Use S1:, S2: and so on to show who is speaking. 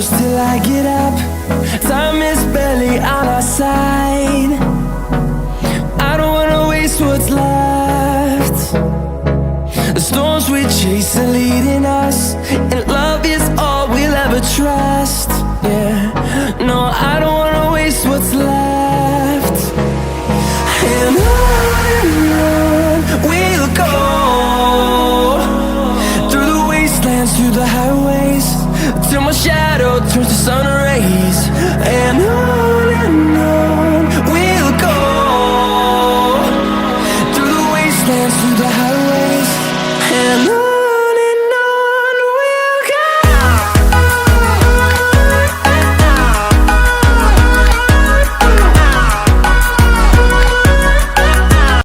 S1: close till I get up. Time is barely on our side. I don't wanna waste what's left. The storms we chase are leading us, and love is all we'll ever trust. Yeah, no, I don't wanna waste what's left. And on we'll go, through the wastelands, through the highways, till my shadow turns to sun rays.